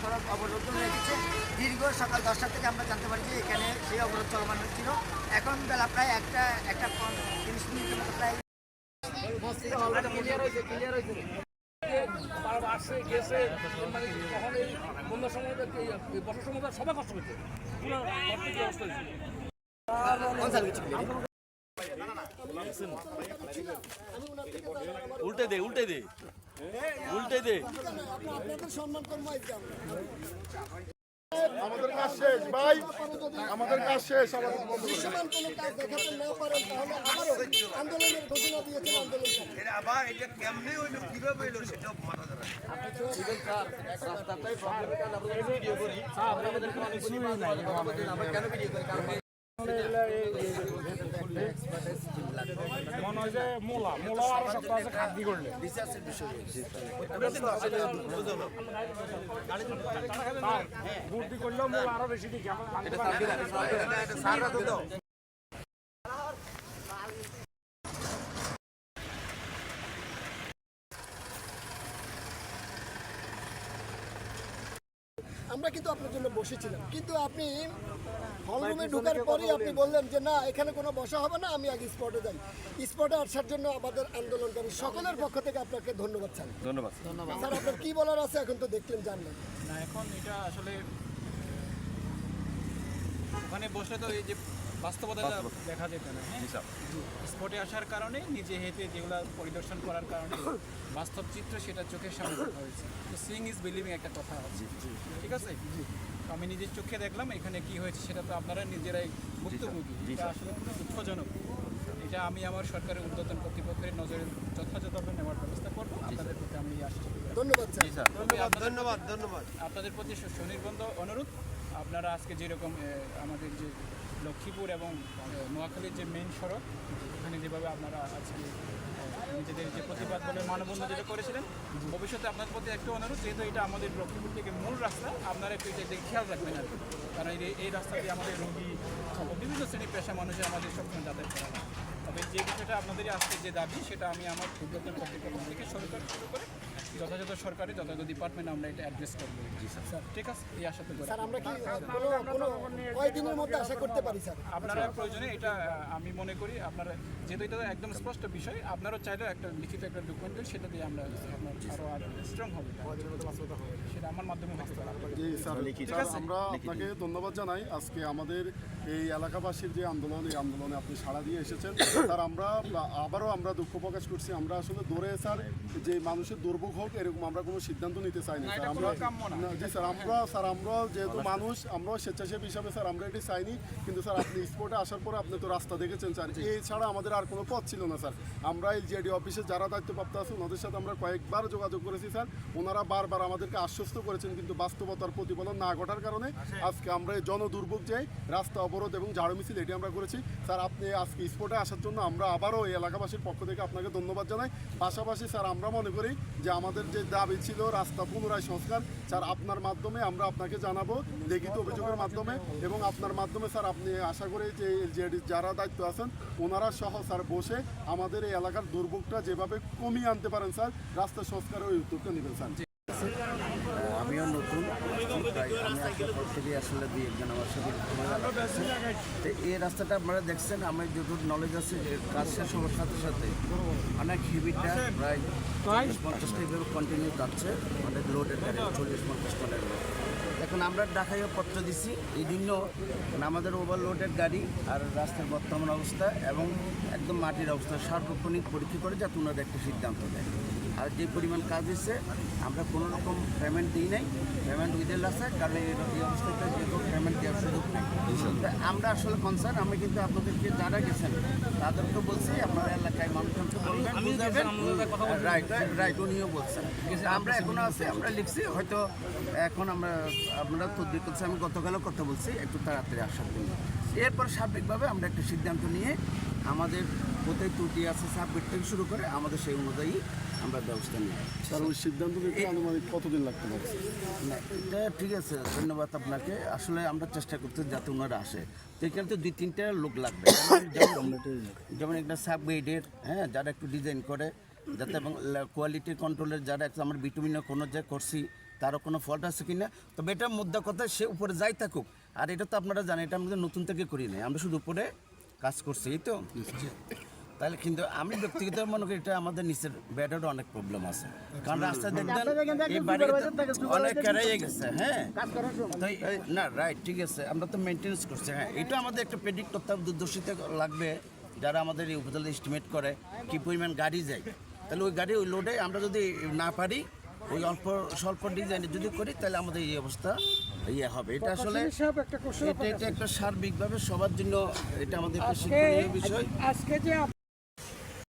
সড়ক অবরোধ রেখেছে। দীর্ঘ সকাল 10টা থেকে আমরা জানতে পারি যে এখানে সেই অবরোধ চলমান হচ্ছিল। এখন বেলা প্রায় একটা 30 মিনিটের মতো প্রায় আসছে গেছে মানে তখন এই বন্যার সময় এই বর্ষার সময় সবাই কষ্ট করছে পুরো অবস্থা উল্টে দে উল্টে দে উল্টে দে আমাদের কাজ শেষ ভাই, আমাদের কাজ শেষ। দৃশ্যমান কোনো কাজ দেখাতে না পারেন তাহলে আবারও আন্দোলনের ঘোষণা দিয়েছেন আন্দোলনকারী। আবার এটা কেমনে হইলো কিভাবে হইলো সেটাও মাথা ধরা মনে হয় যে মোলা আরো শক্ত আছে খাদ্য করলে বুদ্ধি করলেও মোলা আরো বেশি দিকে আমরা কিন্তু আপনার জন্য বসেছিলাম, কিন্তু আপনি হলরুমে ঢোকার পরেই আপনি বললেন যে না এখানে কোনো বসা হবে না, আমি আগে স্পটে যাই। স্পটে আসার জন্য আমাদের আন্দোলনকারী সকলের পক্ষ থেকে আপনাকে ধন্যবাদ স্যার। ধন্যবাদ স্যার আপনার কি বলার আছে এখন তো দেখলেন জানলেন না, এখন এটা আসলে ওখানে বসে তো এই যে বাস্তবতাটা দেখা যেত না। স্পটে আসার কারণে নিজে হেঁটে যেগুলো পরিদর্শন করার কারণে বাস্তব চিত্র সেটা চোখের সামনে দেখা হয়েছে। তো সিইং ইজ বিলিভিং একটা কথা আছে, ঠিক আছে? তো আমি নিজের চোখে দেখলাম এখানে কি হয়েছে, সেটা তো আপনারা নিজেরাই ভুক্তভোগী। এটা আসলে দুঃখজনক। এটা আমি আমার সরকারের ঊর্ধ্বতন কর্তৃপক্ষের নজরে যথাযথভাবে নেওয়ার ব্যবস্থা করবো। আপনাদের প্রতি আমি আশ্বাস করি। ধন্যবাদ স্যার। ধন্যবাদ। আপনাদের প্রতি সুনির্বন্ধ অনুরোধ, আপনারা আজকে যেরকম আমাদের যে লক্ষ্মীপুর এবং নোয়াখালীর যে মেইন সড়ক, ওখানে যেভাবে আপনারা আজকে নিজেদের যে প্রতিবাদ বলে মানববন্ধন যেটা করেছিলেন, ভবিষ্যতে আপনাদের প্রতি একটা অনুরোধ, যেহেতু এটা আমাদের লক্ষ্মীপুর থেকে মূল রাস্তা, আপনারা একটু এটা খেয়াল রাখবেন আর কি। কারণ এই রাস্তা দিয়ে আমাদের রোগী বিভিন্ন শ্রেণী পেশা মানুষে আমাদের সবসময় যাতায়াত করা হয়। তবে যে বিষয়টা আপনাদেরই আজকে যে দাবি, সেটা আমি আমার ঊর্ধ্বতন কর্তৃপক্ষ থেকে শুরু করে যথাযথ সরকারি যথাযথ ডিপার্টমেন্ট আমরা এটা অ্যাড্রেস করবো। স্যার ঠিক আছে, এই আশা তো স্যার আমরা কি কোনো কয়দিনের মধ্যে আশা করতে পারি স্যার? আপনারা প্রয়োজনে এটা আমি মনে করি আপনারা যেহেতু এটা একদম স্পষ্ট বিষয়, আপনারাও চাইলেও একটা লিখিত একটা ডকুমেন্ট দিন, সেটা দিয়ে আমরা আরও স্ট্রং হবে, সেটা আমার মাধ্যমে জি স্যার, আমরা আপনাকে ধন্যবাদ জানাই। আজকে আমাদের এই এলাকাবাসীর যে আন্দোলন, এই আন্দোলনে আপনি সাড়া দিয়ে এসেছেন স্যার। আবারও আমরা দুঃখ প্রকাশ করছি। আমরা আসলে দৌড়ে স্যার যে মানুষের দুর্ভোগ হোক এরকম আমরা কোনো সিদ্ধান্ত নিতে চাই না স্যার। জি স্যার, আমরা যেহেতু মানুষ, আমরা স্বেচ্ছাসেবী হিসাবে স্যার আমরা এটি চাইনি। কিন্তু স্যার আপনি স্পটে আসার পরে আপনি তো রাস্তা দেখেছেন স্যার, এছাড়া আমাদের আর কোনো পথ ছিল না স্যার। আমরা এই জিআইডি অফিসে যারা দায়িত্বপ্রাপ্ত আছে ওনাদের সাথে আমরা কয়েকবার যোগাযোগ করেছি স্যার। ওনারা বারবার আমাদেরকে আশ্বস্ত করেছেন, কিন্তু বাস্তবতার প্রতিফলন না ঘটার কারণে আজকে আমরা এই জনদুর্ভোগ যে রাস্তা অবরোধ এবং ঝাড়ু মিছিল এটি আমরা করেছি স্যার। আপনি আজকে স্পটে আসার জন্য আমরা আবারও এই এলাকাবাসীর পক্ষ থেকে আপনাকে ধন্যবাদ জানাই। পাশাপাশি স্যার আমরা মনে করি যে আমাদের যে দাবি ছিল রাস্তা পুনরায় সংস্কার, স্যার আপনার মাধ্যমে আমরা আপনাকে জানাবো লিখিত অভিযোগের মাধ্যমে, এবং আপনার মাধ্যমে স্যার আপনি আশা করি যে যারা দায়িত্ব আছেন ওনারা সহ স্যার বসে আমাদের এই এলাকার দুর্ভোগটা যেভাবে কমিয়ে আনতে পারেন স্যার, রাস্তা সংস্কারের ওই উদ্যোগটা নেবেন স্যার। আমিও নতুন, তাই আমি আসার পর থেকে আসলে দুই একজন আমার সাথে তো এই রাস্তাটা আপনারা দেখছেন, আমার যতটুকু নলেজ আছে কাজ শেষ হওয়ার সাথে সাথে অনেক হেভিটা প্রায় 40-50টা এইভাবে কন্টিনিউ যাচ্ছে, অনেক লোডের গাড়ি 40-50 টনের লোড। এখন আমরা ঢাকায়ও পত্র দিচ্ছি এই জন্য আমাদের ওভারলোডের গাড়ি আর রাস্তার বর্তমান অবস্থা এবং একদম মাটির অবস্থা সার্বক্ষণিক পরীক্ষা করে যাতে ওনারা একটা সিদ্ধান্ত দেয়। আর যে পরিমাণ কাজ হচ্ছে আমরা কোনো রকম পেমেন্ট দিই নাই, পেমেন্ট উইথেন আছে, কারণ এই অবস্থাতে যেহেতু পেমেন্ট দেওয়ার সুযোগ নেই। আমরা আসলে কনসার্ন, আমি কিন্তু আপনাদেরকে যারা গেছেন তাদেরকে বলছি আপনার এলাকায় মানুষজনকে বলবেন, বুঝাবেন। রাইট উনিও বলছেন। আমরা এখনও আছি, আমরা লিখছি, হয়তো এখন আপনারা তদবির করছে, আমি গতকালও কথা বলছি একটু তাড়াতাড়ি আসার জন্য। এরপর সার্বিকভাবে আমরা একটা সিদ্ধান্ত নিয়ে আমাদের কোথায় ত্রুটি আছে সাবমিট থেকে শুরু করে আমাদের সেই অনুযায়ী আমরা ব্যবস্থা নিই স্যার। ওই সিদ্ধান্ত নিতে আনুমানিক কতদিন লাগতে পারে? না এটা ঠিক আছে, ধন্যবাদ আপনাকে। আসলে আমরা চেষ্টা করতে যাতে ওনারা আসে, তো এখানে তো 2-3টা লোক লাগবে, যেমন একটা সাবগ্রেডের, হ্যাঁ, যারা একটু ডিজাইন করে যাতে, এবং কোয়ালিটি কন্ট্রোলের যারা আমরা বিটুমিনও কোনো যে করছি তারও কোনো ফল্ট আছে কিনা। তবে এটা মুদ্রা কথা, সে উপরে যাই থাকুক। আর এটা তো আপনারা জানেন, এটা আমাদের নতুন থেকে করি নাই, আমরা শুধু উপরে কাজ করছি, এই তো। তাহলে কিন্তু আমি ব্যক্তিগত মনে করি এটা আমাদের নিচের ব্যাটারও অনেক প্রবলেম আছে, কারণ রাস্তা দেখবেন এই বাড়ি অনেক কেরাইয়ে গেছে। হ্যাঁ, তো না রাইট, ঠিক আছে, আমরা তো মেনটেন্স করছি। হ্যাঁ, এটা আমাদের একটা প্রেডিক্ট করতে হবে, দূরদর্শিতা লাগবে যারা আমাদের এই উপজেলা এস্টিমেট করে কী পরিমাণ গাড়ি যায়। তাহলে ওই গাড়ি ওই লোডে আমরা যদি না পারি, ওই অল্প স্বল্প ডিজাইনে যদি করি, তাহলে আমাদের এই অবস্থা ইয়ে হবে। এটা আসলে এটা একটা সার্বিকভাবে সবার জন্য এটা আমাদের একটা শিক্ষণীয় বিষয়। আজকে যে